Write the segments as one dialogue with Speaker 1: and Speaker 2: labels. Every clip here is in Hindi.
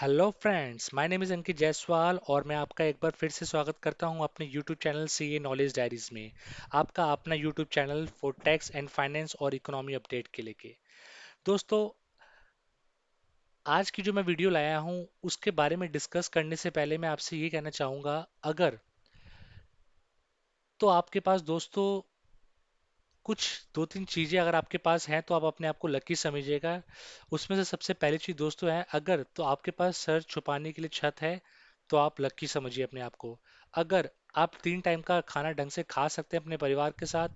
Speaker 1: Hello friends, my name is Ankit Jaiswal और मैं आपका एक बार फिर से स्वागत करता हूं अपने YouTube channel CA knowledge diaries में। आपका अपना YouTube channel for tax and finance और इकोनॉमी अपडेट के लेके। दोस्तों, आज की जो मैं वीडियो लाया हूं उसके बारे में डिस्कस करने से पहले मैं आपसे ये कहना चाहूँगा, अगर तो आपके पास दोस्तों कुछ दो तीन चीज़ें अगर आपके पास हैं तो आप अपने आप को लकी समझिएगा। उसमें से सबसे पहली चीज़ दोस्तों है, अगर तो आपके पास सर छुपाने के लिए छत है तो आप लकी समझिए अपने आप को। अगर आप 3 टाइम का खाना ढंग से खा सकते हैं अपने परिवार के साथ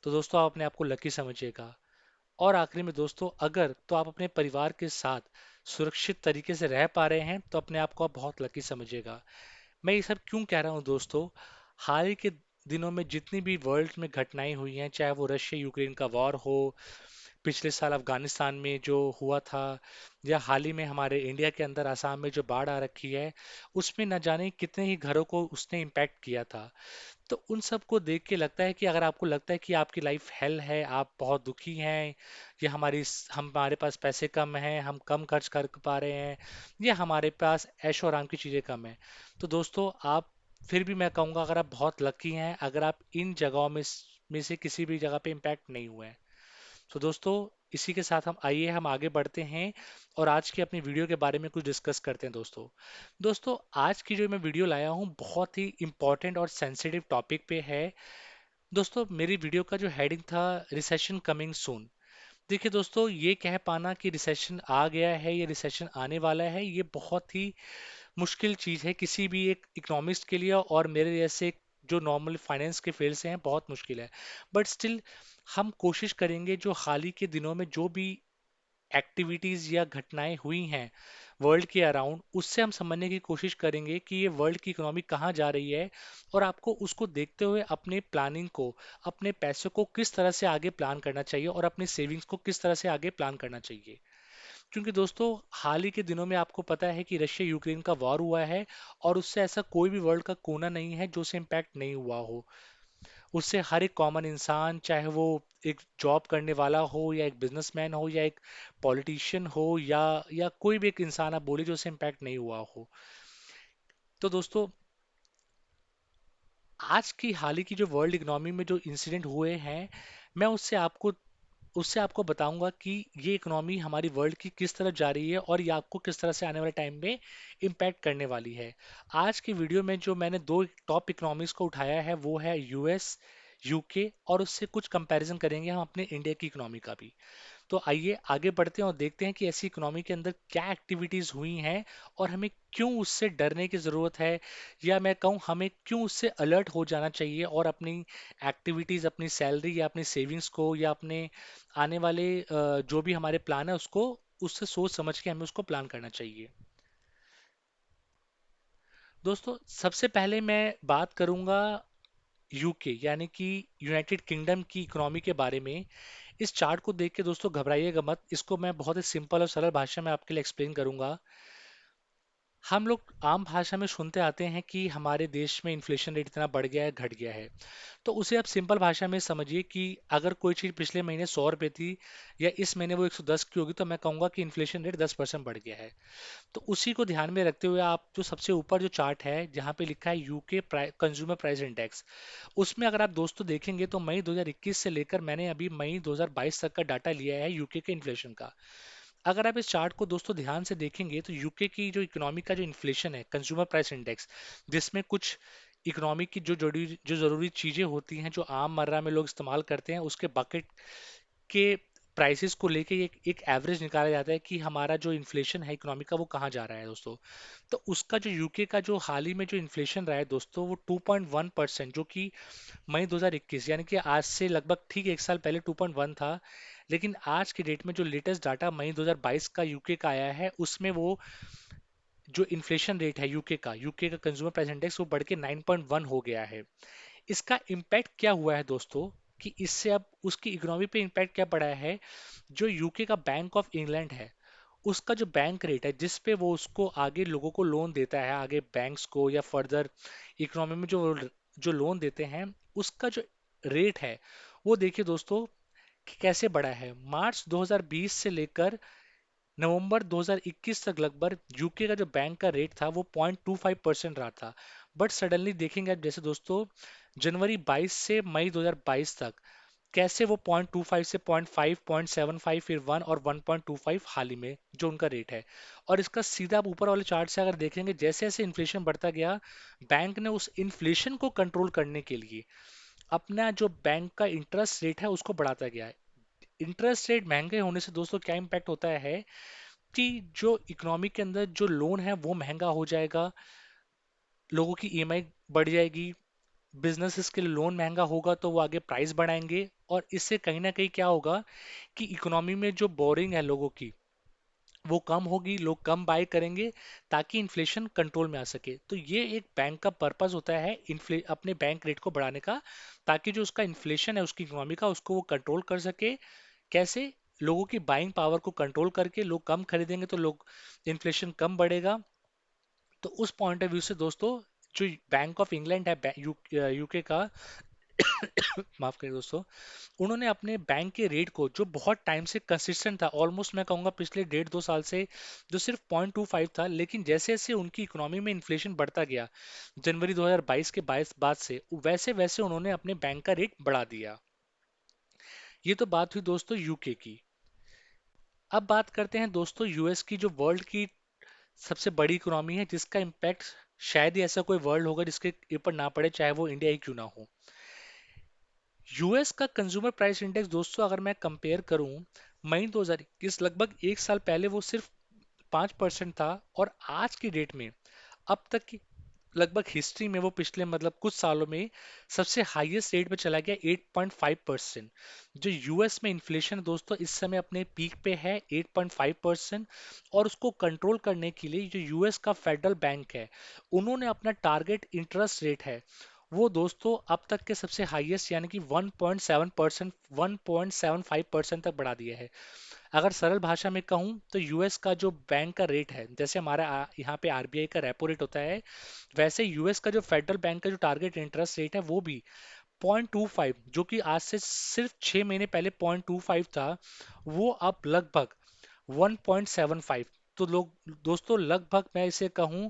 Speaker 1: तो दोस्तों आप अपने आप को लकी समझिएगा। और आखिरी में दोस्तों, अगर तो आप अपने परिवार के साथ सुरक्षित तरीके से रह पा रहे हैं तो अपने आप को आप बहुत लकी समझिएगा। मैं ये सब क्यों कह रहा हूँ दोस्तों? हाल ही के दिनों में जितनी भी वर्ल्ड में घटनाएं हुई हैं, चाहे वो रशिया यूक्रेन का वॉर हो, पिछले साल अफगानिस्तान में जो हुआ था, या हाल ही में हमारे इंडिया के अंदर आसाम में जो बाढ़ आ रखी है, उसमें न जाने कितने ही घरों को उसने इम्पैक्ट किया था। तो उन सब को देख के लगता है कि अगर आपको लगता है कि आपकी लाइफ हेल है, आप बहुत दुखी हैं, या हमारे पास पैसे कम हैं, हम कम खर्च कर पा रहे हैं, या हमारे पास ऐशो आराम की चीज़ें कम हैं, तो दोस्तों आप, फिर भी मैं कहूँगा, अगर आप बहुत लकी हैं अगर आप इन जगहों में से किसी भी जगह पे इम्पैक्ट नहीं हुए हैं। तो दोस्तों, इसी के साथ हम आगे बढ़ते हैं और आज की अपनी वीडियो के बारे में कुछ डिस्कस करते हैं दोस्तों। दोस्तों, आज की जो मैं वीडियो लाया हूँ बहुत ही इंपॉर्टेंट और सेंसिटिव टॉपिक पे है। दोस्तों, मेरी वीडियो का जो हेडिंग था, रिसेशन कमिंग सून। देखिए दोस्तों, ये कह पाना कि रिसेशन आ गया है या रिसेशन आने वाला है, ये बहुत ही मुश्किल चीज़ है किसी भी एक इकोनॉमिस्ट के लिए, और मेरे जैसे जो नॉर्मल फाइनेंस के फील्ड से हैं बहुत मुश्किल है। बट स्टिल हम कोशिश करेंगे, जो हाल ही के दिनों में जो भी एक्टिविटीज या घटनाएं हुई हैं वर्ल्ड के अराउंड, उससे हम समझने की कोशिश करेंगे कि ये वर्ल्ड की इकोनॉमी कहाँ जा रही है, और आपको उसको देखते हुए अपने प्लानिंग को, अपने पैसों को किस तरह से आगे प्लान करना चाहिए और अपनी सेविंग्स को किस तरह से आगे प्लान करना चाहिए। क्योंकि दोस्तों, हाल ही के दिनों में आपको पता है कि रशिया यूक्रेन का वॉर हुआ है, और उससे ऐसा कोई भी वर्ल्ड का कोना नहीं है जो से इम्पैक्ट नहीं हुआ हो। उससे हर एक कॉमन इंसान, चाहे वो एक जॉब करने वाला हो या एक बिजनेसमैन हो या एक पॉलिटिशियन हो, या कोई भी एक इंसान आप बोले जो उससे इम्पैक्ट नहीं हुआ हो। तो दोस्तों, आज की हाल ही की जो वर्ल्ड इकोनॉमी में जो इंसिडेंट हुए हैं, मैं उससे आपको बताऊंगा कि ये इकोनॉमी हमारी वर्ल्ड की किस तरफ जा रही है और ये आपको किस तरह से आने वाले टाइम में इम्पैक्ट करने वाली है। आज की वीडियो में जो मैंने दो टॉप इकोनॉमीज को उठाया है वो है यूएस, यूके, और उससे कुछ कंपैरिजन करेंगे हम अपने इंडिया की इकोनॉमी का भी। तो आइए आगे बढ़ते हैं और देखते हैं कि ऐसी इकोनॉमी के अंदर क्या एक्टिविटीज हुई हैं और हमें क्यों उससे डरने की ज़रूरत है, या मैं कहूँ हमें क्यों उससे अलर्ट हो जाना चाहिए और अपनी एक्टिविटीज़, अपनी सैलरी या अपनी सेविंग्स को, या अपने आने वाले जो भी हमारे प्लान है उसको, उससे सोच समझ के हमें उसको प्लान करना चाहिए। दोस्तों, सबसे पहले मैं बात करूंगा यूके यानी कि यूनाइटेड किंगडम की इकोनॉमी के बारे में। इस चार्ट को देख के दोस्तों घबराइएगा मत, इसको मैं बहुत ही सिंपल और सरल भाषा में आपके लिए एक्सप्लेन करूंगा। हम लोग आम भाषा में सुनते आते हैं कि हमारे देश में इन्फ्लेशन रेट इतना बढ़ गया है, घट गया है। तो उसे आप सिंपल भाषा में समझिए कि अगर कोई चीज़ पिछले महीने 100 रुपये थी, या इस महीने वो 110 की होगी, तो मैं कहूँगा कि इन्फ्लेशन रेट 10% बढ़ गया है। तो उसी को ध्यान में रखते हुए आप जो सबसे ऊपर जो चार्ट है जहाँ पे लिखा है यूके कंज्यूमर प्राइस इंडेक्स, उसमें अगर आप दोस्तों देखेंगे तो मई 2021 से लेकर मैंने अभी मई 2022 तक का डाटा लिया है यूके के इन्फ्लेशन का। अगर आप इस चार्ट को दोस्तों ध्यान से देखेंगे तो यूके की जो इकोनॉमी का जो इन्फ्लेशन है, कंज्यूमर प्राइस इंडेक्स, जिसमें कुछ इकोनॉमी की जो ज़रूरी चीज़ें होती हैं जो आम मर्रा में लोग इस्तेमाल करते हैं, उसके बकेट के प्राइसेस को लेके एक एवरेज निकाला जाता है कि हमारा जो इन्फ्लेशन है इकोनॉमी का वो कहाँ जा रहा है दोस्तों। तो उसका जो यूके का जो हाल ही में जो इन्फ्लेशन रहा है दोस्तों, वो 2.1%, जो कि मई 2021 यानी कि आज से लगभग ठीक एक साल पहले 2.1 था। लेकिन आज की डेट में जो लेटेस्ट डाटा मई 2022 का यूके का आया है, उसमें वो जो इन्फ्लेशन रेट है यूके का कंज्यूमर प्राइस इंडेक्स, वो बढ़ के 9.1 हो गया है। इसका इम्पैक्ट क्या हुआ है दोस्तों, कि इससे अब उसकी इकोनॉमी पे इम्पैक्ट क्या पड़ा है। जो यूके का बैंक ऑफ इंग्लैंड है, उसका जो बैंक रेट है जिस पे वो उसको आगे लोगों को लोन देता है, आगे बैंक्स को या फर्दर इकोनॉमी में जो लोन देते हैं, उसका जो रेट है, वो देखिए दोस्तों कि कैसे बढ़ा है। मार्च 2020 से लेकर नवंबर 2021 तक लगभग यूके का जो बैंक का रेट था वो 0.25% रहा था। बट सडनली देखेंगे आप, जैसे दोस्तों जनवरी 22 से मई 2022 तक कैसे वो 0.25 से 0.5, 0.75, फिर 1 और 1.25 हाल ही में जो उनका रेट है। और इसका सीधा आप ऊपर वाले चार्ट से अगर देखेंगे, जैसे जैसे इन्फ्लेशन बढ़ता गया, बैंक ने उस इन्फ्लेशन को कंट्रोल करने के लिए अपना जो बैंक का इंटरेस्ट रेट है उसको बढ़ाता गया है। इंटरेस्ट रेट महंगे होने से दोस्तों क्या इम्पैक्ट होता है कि जो इकोनॉमी के अंदर जो लोन है वो महंगा हो जाएगा, लोगों की ईएमआई बढ़ जाएगी, बिजनेसेस के लिए लोन महंगा होगा तो वो आगे प्राइस बढ़ाएंगे, और इससे कहीं ना कहीं क्या होगा कि इकोनॉमी में जो बोरिंग है लोगों की वो कम होगी, लोग कम बाय करेंगे ताकि इन्फ्लेशन कंट्रोल में आ सके। तो ये एक बैंक का पर्पस होता है इन्फ्ले अपने बैंक रेट को बढ़ाने का, ताकि जो उसका इन्फ्लेशन है उसकी इकोनॉमी का उसको वो कंट्रोल कर सके। कैसे? लोगों की बाइंग पावर को कंट्रोल करके, लोग कम खरीदेंगे तो लोग इन्फ्लेशन कम बढ़ेगा। तो उस पॉइंट ऑफ व्यू से दोस्तों जो बैंक ऑफ इंग्लैंड है यूके का माफ करिए दोस्तों, उन्होंने अपने बैंक के रेट को जो बहुत टाइम से कंसिस्टेंट था, ऑलमोस्ट मैं कहूंगा पिछले 1.5 2 साल से, जो सिर्फ 0.25 था, लेकिन जैसे जैसे उनकी इकोनॉमी में इन्फ्लेशन बढ़ता गया जनवरी 2022 के 22 बाद से, वैसे वैसे उन्होंने अपने बैंक का रेट बढ़ा दिया। ये तो बात हुई दोस्तों यूके की। अब बात करते हैं दोस्तों यूएस की, जो वर्ल्ड की सबसे बड़ी इकोनॉमी है, जिसका इम्पैक्ट शायद ही ऐसा कोई वर्ल्ड होगा जिसके ऊपर ना पड़े, चाहे वो इंडिया ही क्यों ना हो। यूएस का कंज्यूमर प्राइस इंडेक्स दोस्तों अगर मैं कंपेयर करूं मई 2021, लगभग एक साल पहले वो सिर्फ 5% था, और आज की डेट में अब तक की लगभग हिस्ट्री में वो पिछले मतलब कुछ सालों में सबसे हाईएस्ट रेट पे चला गया 8.5%। जो यूएस में इन्फ्लेशन है दोस्तों इस समय अपने पीक पे है 8.5%। और उसको कंट्रोल करने के लिए जो यूएस का फेडरल बैंक है, उन्होंने अपना टारगेट इंटरेस्ट रेट है वो दोस्तों अब तक के सबसे हाईएस्ट यानी कि 1.7%, 1.75% तक बढ़ा दिया है। अगर सरल भाषा में कहूं तो यूएस का जो बैंक का रेट है, जैसे हमारा यहाँ पे आरबीआई का रेपो रेट होता है, वैसे यूएस का जो फेडरल बैंक का जो टारगेट इंटरेस्ट रेट है वो भी 0.25, जो कि आज से सिर्फ 6 महीने पहले 0.25 था, वो अब लगभग 1.75। तो लोग दोस्तों लगभग मैं इसे कहूं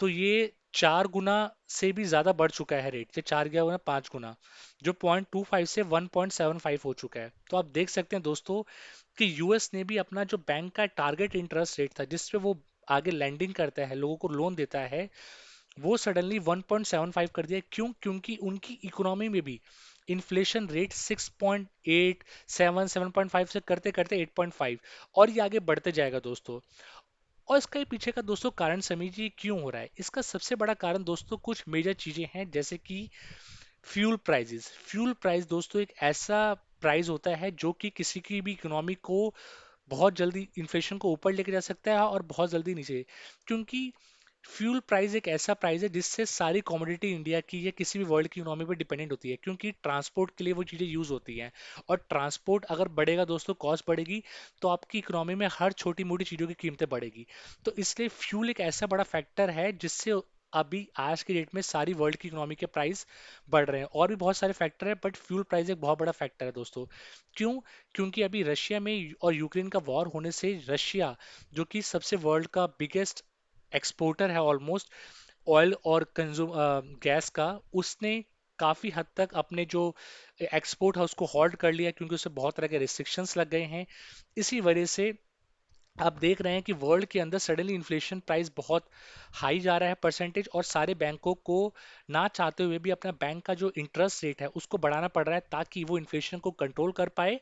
Speaker 1: तो ये 4 गुना से भी ज्यादा बढ़ चुका है रेट, ये 4 गुना 5 गुना, जो 0.25 से 1.75 हो चुका है। तो आप देख सकते हैं दोस्तों कि यूएस ने भी अपना जो बैंक का टारगेट इंटरेस्ट रेट था जिसपे वो आगे लैंडिंग करता है, लोगों को लोन देता है, वो सडनली 1.75 कर दिया। क्यों? क्योंकि उनकी इकोनॉमी में भी इन्फ्लेशन रेट 6.8, 7.5 से करते करते 8.5, और ये आगे बढ़ते जाएगा दोस्तों। और इसका ये पीछे का दोस्तों कारण समझिए क्यों हो रहा है। इसका सबसे बड़ा कारण दोस्तों कुछ मेजर चीजें हैं, जैसे कि फ्यूल प्राइजेस। फ्यूल प्राइस दोस्तों एक ऐसा प्राइस होता है जो कि किसी की भी इकोनॉमी को बहुत जल्दी इन्फ्लेशन को ऊपर लेके जा सकता है और बहुत जल्दी नीचे, क्योंकि फ्यूल प्राइस एक ऐसा प्राइस है जिससे सारी कमोडिटी इंडिया की या किसी भी वर्ल्ड की इकोनॉमी पर डिपेंडेंट होती है, क्योंकि ट्रांसपोर्ट के लिए वो चीज़ें यूज होती हैं। और ट्रांसपोर्ट अगर बढ़ेगा दोस्तों, कॉस्ट बढ़ेगी, तो आपकी इकोनॉमी में हर छोटी मोटी चीज़ों की कीमतें बढ़ेगी। तो इसलिए फ्यूल एक ऐसा बड़ा फैक्टर है जिससे अभी आज की डेट में सारी वर्ल्ड की इकोनॉमी के प्राइस बढ़ रहे हैं। और भी बहुत सारे फैक्टर है, बट फ्यूल प्राइस एक बहुत बड़ा फैक्टर है दोस्तों। क्यों? क्योंकि अभी रशिया में और यूक्रेन का वॉर होने से रशिया, जो कि सबसे वर्ल्ड का बिगेस्ट एक्सपोर्टर है ऑलमोस्ट ऑयल और कंज्यूम गैस का, उसने काफी हद तक अपने जो एक्सपोर्ट है उसको हॉल्ट कर लिया, क्योंकि उसे बहुत तरह के रिस्ट्रिक्शंस लग गए हैं। इसी वजह से आप देख रहे हैं कि वर्ल्ड के अंदर सडनली इन्फ्लेशन प्राइस बहुत हाई जा रहा है परसेंटेज, और सारे बैंकों को ना चाहते हुए भी अपना बैंक का जो इंटरेस्ट रेट है उसको बढ़ाना पड़ रहा है, ताकि वो इन्फ्लेशन को कंट्रोल कर पाए,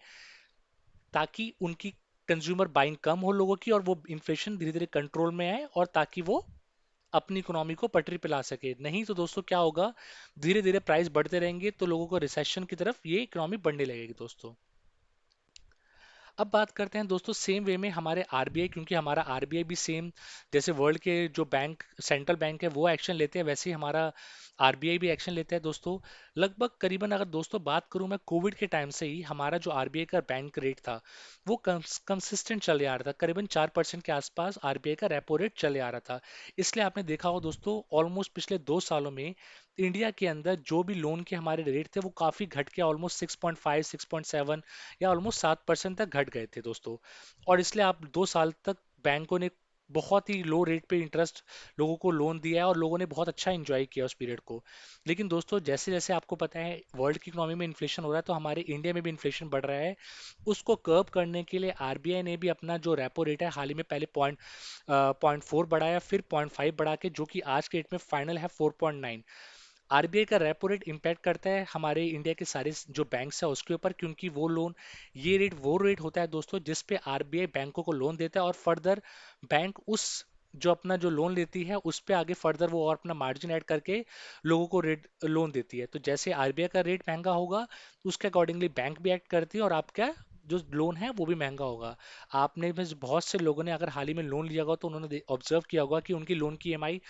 Speaker 1: ताकि उनकी कंज्यूमर बाइंग कम हो लोगों की, और वो इन्फ्लेशन धीरे धीरे कंट्रोल में आए, और ताकि वो अपनी इकोनॉमी को पटरी पे ला सके। नहीं तो दोस्तों क्या होगा, धीरे धीरे प्राइस बढ़ते रहेंगे तो लोगों को रिसेशन की तरफ ये इकोनॉमी बढ़ने लगेगी दोस्तों। अब बात करते हैं दोस्तों सेम वे में हमारे आरबीआई, क्योंकि हमारा आरबीआई भी सेम जैसे वर्ल्ड के जो बैंक सेंट्रल बैंक है वो एक्शन लेते हैं, वैसे ही हमारा आरबीआई भी एक्शन लेता है दोस्तों। लगभग करीबन अगर दोस्तों बात करूं मैं, कोविड के टाइम से ही हमारा जो आरबीआई का बैंक रेट था वो कंसिस्टेंट चले आ रहा था, करीबन 4% के आसपास आरबीआई का रेपो रेट चले आ रहा था। इसलिए आपने देखा हो दोस्तों ऑलमोस्ट पिछले 2 सालों में इंडिया के अंदर जो भी लोन के हमारे रेट थे वो काफी घट के ऑलमोस्ट 6.5, 6.7 या ऑलमोस्ट 7% तक घट गए थे दोस्तों। और इसलिए आप 2 साल तक बैंकों ने बहुत ही लो रेट पे इंटरेस्ट लोगों को लोन दिया है और लोगों ने बहुत अच्छा एंजॉय किया उस पीरियड को। लेकिन दोस्तों जैसे जैसे आपको पता है वर्ल्ड की इकोनॉमी में इन्फ्लेशन हो रहा है, तो हमारे इंडिया में भी इन्फ्लेशन बढ़ रहा है। उसको कर्ब करने के लिए आरबीआई ने भी अपना जो रेपो रेट है हाल ही में पहले 0.4 बढ़ाया, फिर 0.5 बढ़ा के, जो कि आज के डेट में फाइनल है 4.9। आरबीआई का रेपो रेट इम्पैक्ट करता है हमारे इंडिया के सारे जो बैंक्स है उसके ऊपर, क्योंकि वो रेट होता है दोस्तों जिस पे आरबीआई बैंकों को लोन देता है, और फर्दर बैंक उस जो अपना जो लोन लेती है उस पे आगे फर्दर वो और अपना मार्जिन ऐड करके लोगों को रेट लोन देती है। तो जैसे आरबीआई का रेट महंगा होगा उसके अकॉर्डिंगली बैंक भी एक्ट करती है, और आपका जो लोन है वो भी महंगा होगा। आपने में से बहुत से लोगों ने अगर हाल ही में लोन लिया होगा तो उन्होंने ऑब्जर्व किया होगा कि उनकी लोन की ईएमआई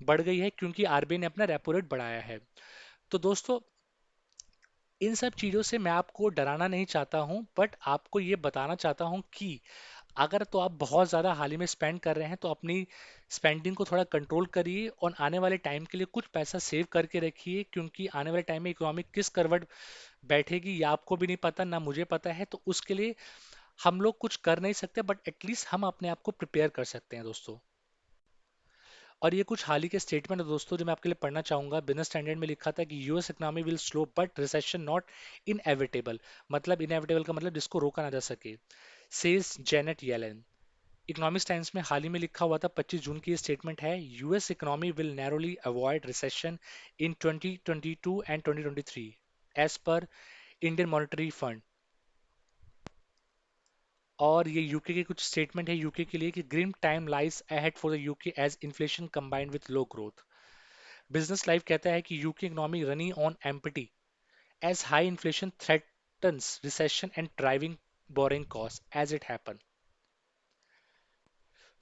Speaker 1: बढ़ गई है, क्योंकि आरबीआई ने अपना रेपो रेट बढ़ाया है। तो दोस्तों इन सब चीज़ों से मैं आपको डराना नहीं चाहता हूं, बट आपको ये बताना चाहता हूं कि अगर तो आप बहुत ज़्यादा हाल ही में स्पेंड कर रहे हैं तो अपनी स्पेंडिंग को थोड़ा कंट्रोल करिए, और आने वाले टाइम के लिए कुछ पैसा सेव करके रखिए, क्योंकि आने वाले टाइम में इकोनॉमी किस करवट बैठेगी ये आपको भी नहीं पता, ना मुझे पता है। तो उसके लिए हम लोग कुछ कर नहीं सकते, बट एटलीस्ट हम अपने आप को प्रिपेयर कर सकते हैं दोस्तों। और ये कुछ हाल ही के स्टेटमेंट है दोस्तों जो मैं आपके लिए पढ़ना चाहूंगा। बिजनेस स्टैंडर्ड में लिखा था कि US economy will slow but recession not inevitable. मतलब इनएविटेबल का मतलब जिसको रोका ना जा सके, says Janet Yellen. Economics times में हाल ही में लिखा हुआ था, 25 जून की ये स्टेटमेंट है। US economy will narrowly avoid recession in 2022 and 2023 as per Indian monetary fund. और ये यूके की कुछ स्टेटमेंट है यूके के लिए कि grim time lies ahead for the UK as inflation combined with low growth. Business life कहता है कि UK economy running on empty as high inflation threatens recession and driving borrowing cost as it happen.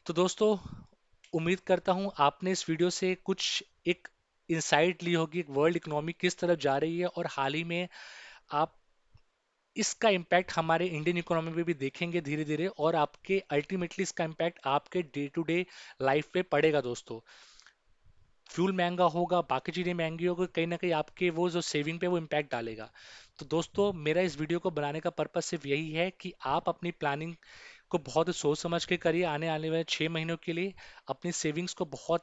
Speaker 1: तो दोस्तों उम्मीद करता हूं आपने इस वीडियो से कुछ एक इंसाइट ली होगी वर्ल्ड इकोनॉमी किस तरफ जा रही है, और हाल ही में आप इसका इम्पैक्ट हमारे इंडियन इकोनॉमी पे भी देखेंगे धीरे धीरे, और आपके अल्टीमेटली इसका इम्पैक्ट आपके डे टू डे लाइफ पे पड़ेगा दोस्तों। फ्यूल महंगा होगा, बाकी चीज़ें महंगी होगी, कहीं ना कहीं आपके वो जो सेविंग पे वो इम्पैक्ट डालेगा। तो दोस्तों मेरा इस वीडियो को बनाने का पर्पस सिर्फ यही है कि आप अपनी प्लानिंग को बहुत ही सोच समझ के करिए। आने आने वाले 6 महीनों के लिए अपनी सेविंग्स को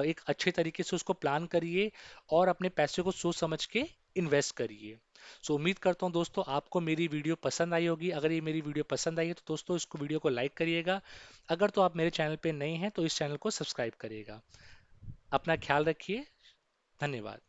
Speaker 1: एक अच्छे तरीके से उसको प्लान करिए, और अपने पैसे को सोच समझ के इन्वेस्ट करिए। सो उम्मीद करता हूँ दोस्तों आपको मेरी वीडियो पसंद आई होगी। अगर ये मेरी वीडियो पसंद आई है तो दोस्तों इसको वीडियो को लाइक करिएगा। अगर तो आप मेरे चैनल पे नए हैं तो इस चैनल को सब्सक्राइब करिएगा। अपना ख्याल रखिए। धन्यवाद।